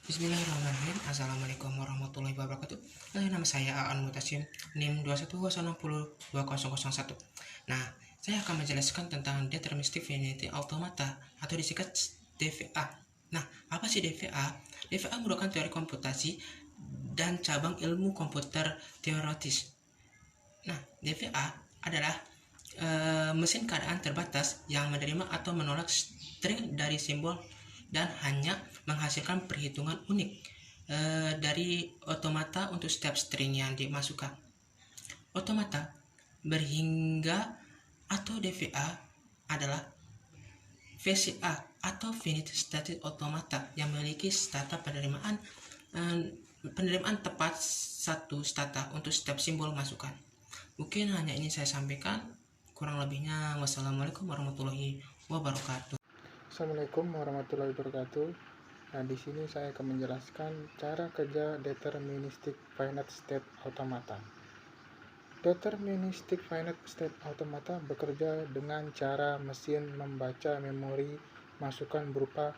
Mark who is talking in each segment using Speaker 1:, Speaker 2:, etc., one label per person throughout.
Speaker 1: Bismillahirrahmanirrahim. Assalamualaikum warahmatullahi wabarakatuh. Nama saya Aan Mutasim, NIM 210602001. Nah, saya akan menjelaskan tentang Deterministic Finite Automata atau disingkat DVA. Nah, apa sih DVA? DVA merupakan teori komputasi dan cabang ilmu komputer teoritis. Nah, DVA adalah mesin keadaan terbatas yang menerima atau menolak string dari simbol dan hanya menghasilkan perhitungan unik dari otomata untuk setiap string yang dimasukkan. Otomata berhingga atau DVA adalah VCA atau Finite State Automata yang memiliki stata penerimaan tepat satu stata untuk setiap simbol masukan. Mungkin hanya ini saya sampaikan. Kurang lebihnya, wassalamualaikum warahmatullahi wabarakatuh.
Speaker 2: Assalamualaikum warahmatullahi wabarakatuh. Nah, di sini saya akan menjelaskan cara kerja Deterministic Finite State Automata. Deterministic Finite State Automata bekerja dengan cara mesin membaca memori masukan berupa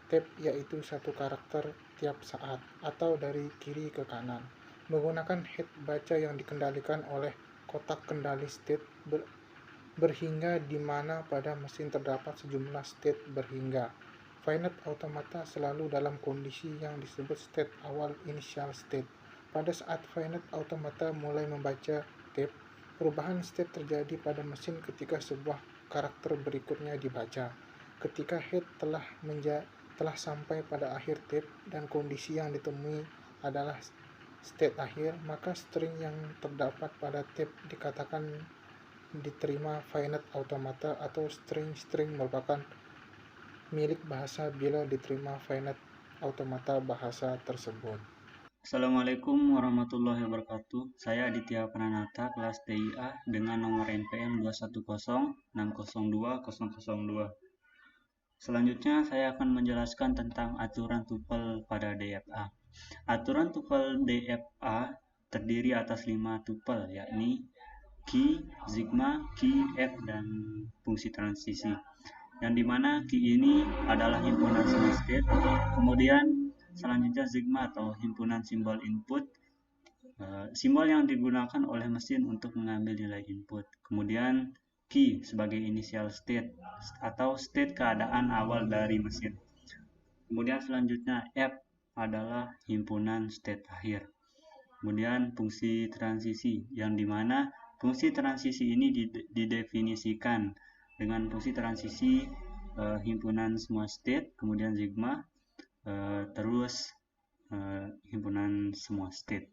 Speaker 2: tape, yaitu satu karakter tiap saat atau dari kiri ke kanan, menggunakan head baca yang dikendalikan oleh kotak kendali state berhingga di mana pada mesin terdapat sejumlah state berhingga. Finite automata selalu dalam kondisi yang disebut state awal initial state. Pada saat finite automata mulai membaca tape, perubahan state terjadi pada mesin ketika sebuah karakter berikutnya dibaca. Ketika head telah sampai pada akhir tape dan kondisi yang ditemui adalah state akhir, maka string yang terdapat pada tape dikatakan diterima finite automata, atau string merupakan milik bahasa bila diterima finite automata bahasa tersebut.
Speaker 3: Assalamualaikum warahmatullahi wabarakatuh. Saya Aditya Pranata, kelas TIA dengan nomor NPM 210602002. Selanjutnya saya akan menjelaskan tentang aturan tupel pada DFA. Aturan tupel DFA terdiri atas 5 tupel, yakni key, sigma, key, f, dan fungsi transisi. Yang dimana key ini adalah himpunan semua state, kemudian selanjutnya sigma atau himpunan simbol input, simbol yang digunakan oleh mesin untuk mengambil nilai input. Kemudian key sebagai initial state atau state keadaan awal dari mesin. Kemudian selanjutnya f adalah himpunan state akhir. Kemudian fungsi transisi, yang dimana fungsi transisi ini didefinisikan dengan fungsi transisi himpunan semua state, kemudian sigma, terus himpunan semua state.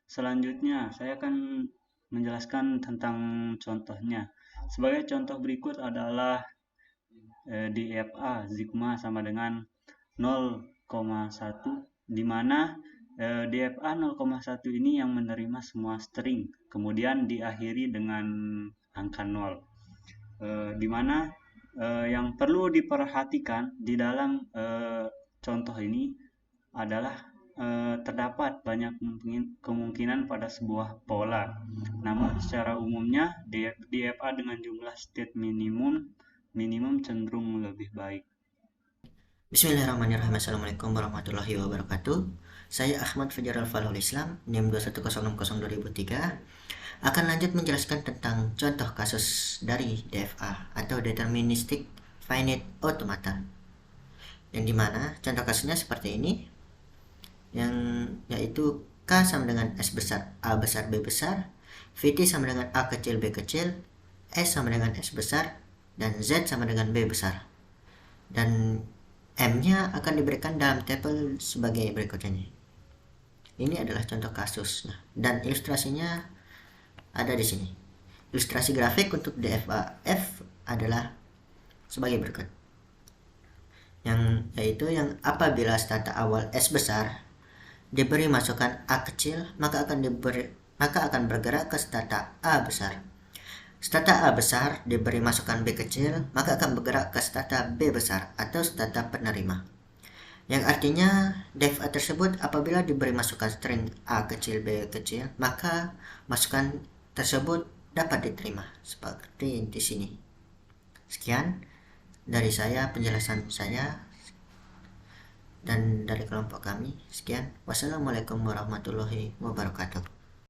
Speaker 3: Selanjutnya saya akan menjelaskan tentang contohnya. Sebagai contoh berikut adalah DFA sigma sama dengan 0,1, di mana DFA 0,1 ini yang menerima semua string, kemudian diakhiri dengan angka 0. Di mana yang perlu diperhatikan di dalam contoh ini adalah terdapat banyak kemungkinan pada sebuah pola. Namun secara umumnya DFA dengan jumlah state minimum cenderung lebih baik.
Speaker 4: Bismillahirrahmanirrahim. Assalamualaikum warahmatullahi wabarakatuh. Saya Ahmad Fajar Al-Falhul Islam, NIM 210602003, akan lanjut menjelaskan tentang contoh kasus dari DFA atau Deterministic Finite Automata, yang dimana contoh kasusnya seperti ini, yang yaitu K sama dengan S besar, A besar, B besar, VT sama dengan A kecil, B kecil, S sama dengan S besar, dan Z sama dengan B besar. Dan M-nya akan diberikan dalam tabel sebagai berikutnya. Ini adalah contoh kasus. Nah, dan ilustrasinya ada di sini. Ilustrasi grafik untuk DFA F adalah sebagai berikut. Yaitu apabila stata awal S besar diberi masukan A kecil, maka akan bergerak ke stata A besar. Stata A besar diberi masukan B kecil, maka akan bergerak ke stata B besar atau stata penerima. Yang artinya DFA tersebut apabila diberi masukan string A kecil, B kecil, maka masukan tersebut dapat diterima seperti di sini. Sekian dari saya, penjelasan saya dan dari kelompok kami. Sekian. Wassalamualaikum warahmatullahi wabarakatuh.